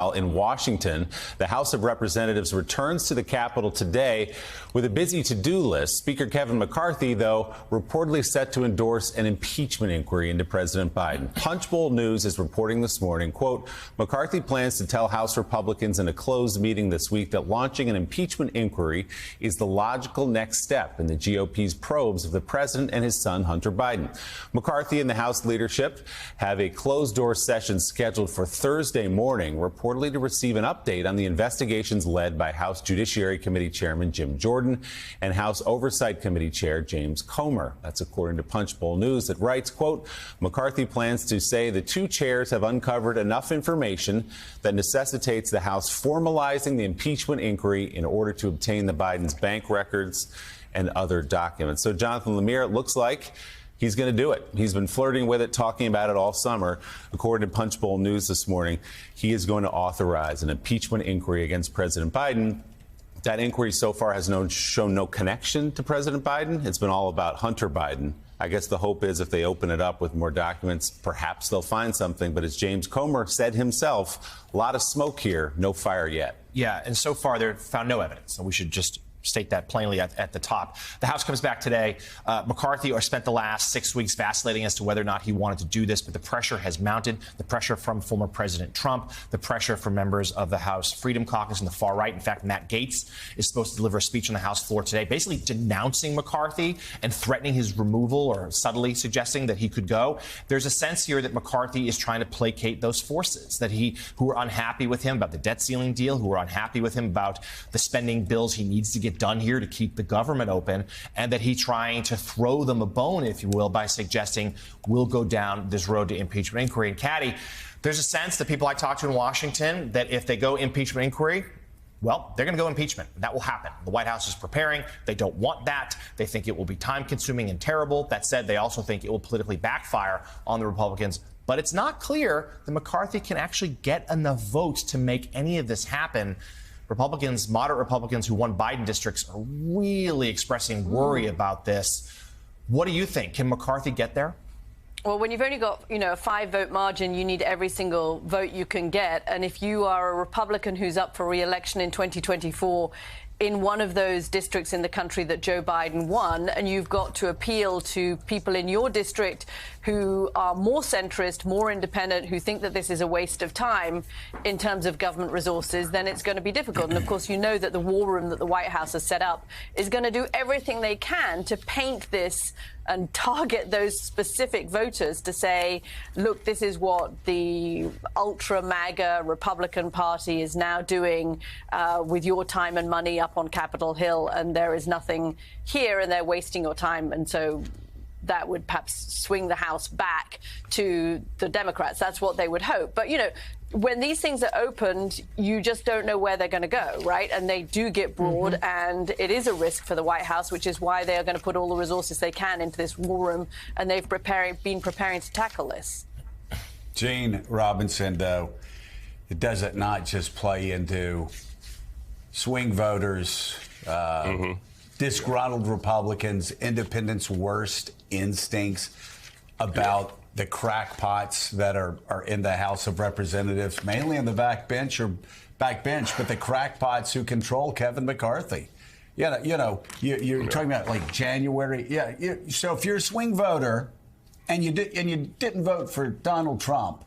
In Washington, the House of Representatives returns to the Capitol today with a busy to-do list. Speaker Kevin McCarthy, though, reportedly set to endorse an impeachment inquiry into President Biden. Punchbowl News is reporting this morning, quote, McCarthy plans to tell House Republicans in a closed meeting this week that launching an impeachment inquiry is the logical next step in the GOP's probes of the president and his son, Hunter Biden. McCarthy and the House leadership have a closed-door session scheduled for Thursday morning, reportedly to receive an update on the investigations led by House Judiciary Committee Chairman Jim Jordan and House Oversight Committee Chair James Comer. That's according to Punchbowl News that writes, quote, McCarthy plans to say the two chairs have uncovered enough information that necessitates the House formalizing the impeachment inquiry in order to obtain the Biden's bank records and other documents. So, Jonathan Lemire, it looks like he's going to do it. He's been flirting with it, talking about it all summer. According to Punchbowl News this morning, he is going to authorize an impeachment inquiry against President Biden. That inquiry so far has shown no connection to President Biden. It's been all about Hunter Biden. I guess the hope is if they open it up with more documents, perhaps they'll find something. But as James Comer said himself, a lot of smoke here, no fire yet. Yeah, and so far they've found no evidence. So we should just state that plainly at the top. The House comes back today. McCarthy spent the last 6 weeks vacillating as to whether or not he wanted to do this, but the pressure has mounted. The pressure from former President Trump, the pressure from members of the House Freedom Caucus and the far right. In fact, Matt Gaetz is supposed to deliver a speech on the House floor today, basically denouncing McCarthy and threatening his removal or subtly suggesting that he could go. There's a sense here that McCarthy is trying to placate those forces who are unhappy with him about the debt ceiling deal, who are unhappy with him about the spending bills he needs to get done here to keep the government open, and that he's trying to throw them a bone, if you will, by suggesting we'll go down this road to impeachment inquiry. And Caddy, there's a sense that people I talk to in Washington that if they go impeachment inquiry, well, they're going to go impeachment. That will happen. The White House is preparing. They don't want that. They think it will be time-consuming and terrible. That said, they also think it will politically backfire on the Republicans. But it's not clear that McCarthy can actually get enough votes to make any of this happen. Republicans, moderate Republicans who won Biden districts, are really expressing worry about this. What do you think? Can McCarthy get there? Well, when you've only got, a 5-vote margin, you need every single vote you can get. And if you are a Republican who's up for re-election in 2024 in one of those districts in the country that Joe Biden won, and you've got to appeal to people in your district who are more centrist, more independent, who think that this is a waste of time in terms of government resources, then it's going to be difficult. And, of course, you know that the war room that the White House has set up is going to do everything they can to paint this and target those specific voters to say, look, this is what the ultra-MAGA Republican Party is now doing with your time and money up on Capitol Hill, and there is nothing here, and they're wasting your time. And so that would perhaps swing the House back to the Democrats. That's what they would hope. But, when these things are opened, you just don't know where they're going to go, right? And they do get broad, and it is a risk for the White House, which is why they are going to put all the resources they can into this war room, and they've been preparing to tackle this. Gene Robinson, though, it doesn't not just play into swing voters, disgruntled Republicans, independents' worst instincts about the crackpots that are in the House of Representatives, mainly in the backbench, but the crackpots who control Kevin McCarthy. You're talking about like January. So if you're a swing voter and you didn't vote for Donald Trump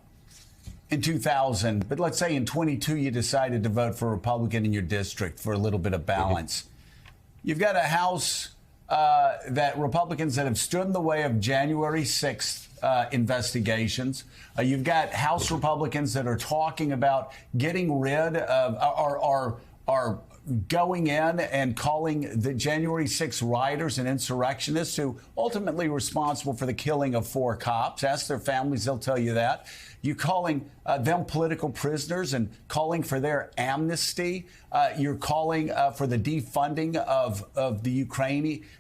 in 2000, but let's say in 22 you decided to vote for a Republican in your district for a little bit of balance. You've got a House that Republicans that have stood in the way of January 6th investigations. You've got House Republicans that are talking about getting rid of, are going in and calling the January 6th rioters and insurrectionists who ultimately were responsible for the killing of 4 cops. Ask their families, they'll tell you that. You calling them political prisoners and calling for their amnesty. You're calling for the defunding of the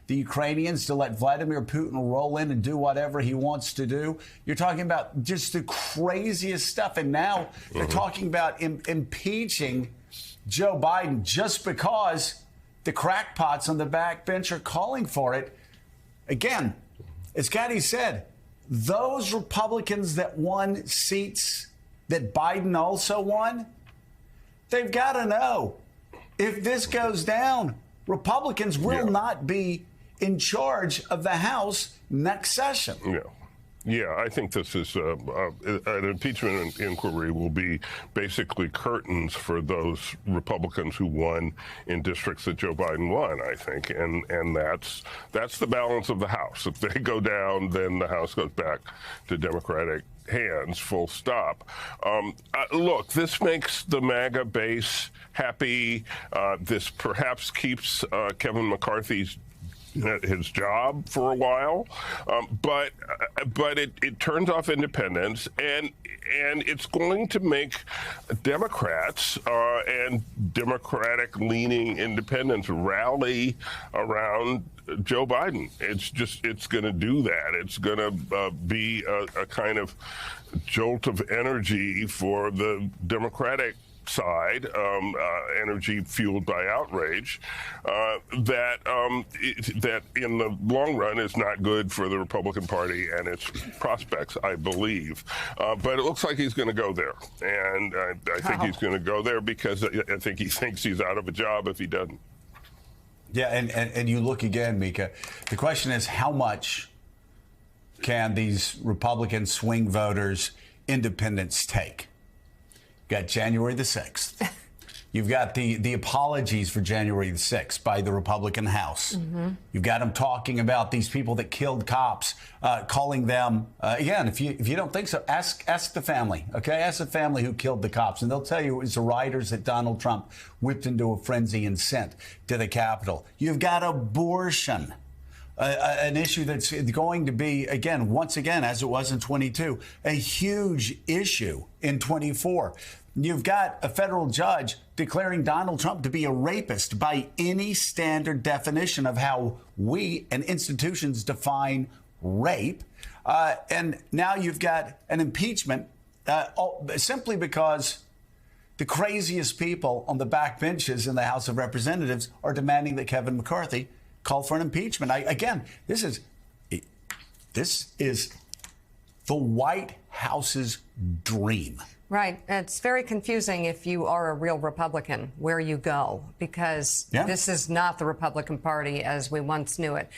Ukrainians to let Vladimir Putin roll in and do whatever he wants to do. You're talking about just the craziest stuff. And now they're talking about impeaching Joe Biden just because the crackpots on the backbench are calling for it. Again, as Caddy said, those Republicans that won seats that Biden also won, they've got to know if this goes down, Republicans will not be in charge of the House next session. Yeah, I think this is an impeachment inquiry will be basically curtains for those Republicans who won in districts that Joe Biden won, I think. And that's the balance of the House. If they go down, then the House goes back to Democratic hands, full stop. Look, this makes the MAGA base happy. This perhaps keeps Kevin McCarthy's his job for a while, but it turns off independents, and it's going to make Democrats and Democratic-leaning independents rally around Joe Biden. It's going to do that. It's going to be a kind of jolt of energy for the Democratic side, energy fueled by outrage, that in the long run is not good for the Republican Party and its prospects, I believe. But it looks like he's going to go there, and I think he's going to go there because I think he thinks he's out of a job if he doesn't. Yeah, and you look again, Mika. The question is, how much can these Republican swing voters, independents, take? You've got January the 6th. You've got the apologies for January the 6th by the Republican House. Mm-hmm. You've got them talking about these people that killed cops, calling them, again, if you don't think so, ask the family, okay? Ask the family who killed the cops, and they'll tell you it was the rioters that Donald Trump whipped into a frenzy and sent to the Capitol. You've got abortion. An issue that's going to be, again, once again, as it was in 22, a huge issue in 24. You've got a federal judge declaring Donald Trump to be a rapist by any standard definition of how we and institutions define rape. And now you've got an impeachment simply because the craziest people on the back benches in the House of Representatives are demanding that Kevin McCarthy call for an impeachment. Again, this is the White House's dream. Right. It's very confusing if you are a real Republican where you go, because this is not the Republican Party as we once knew it.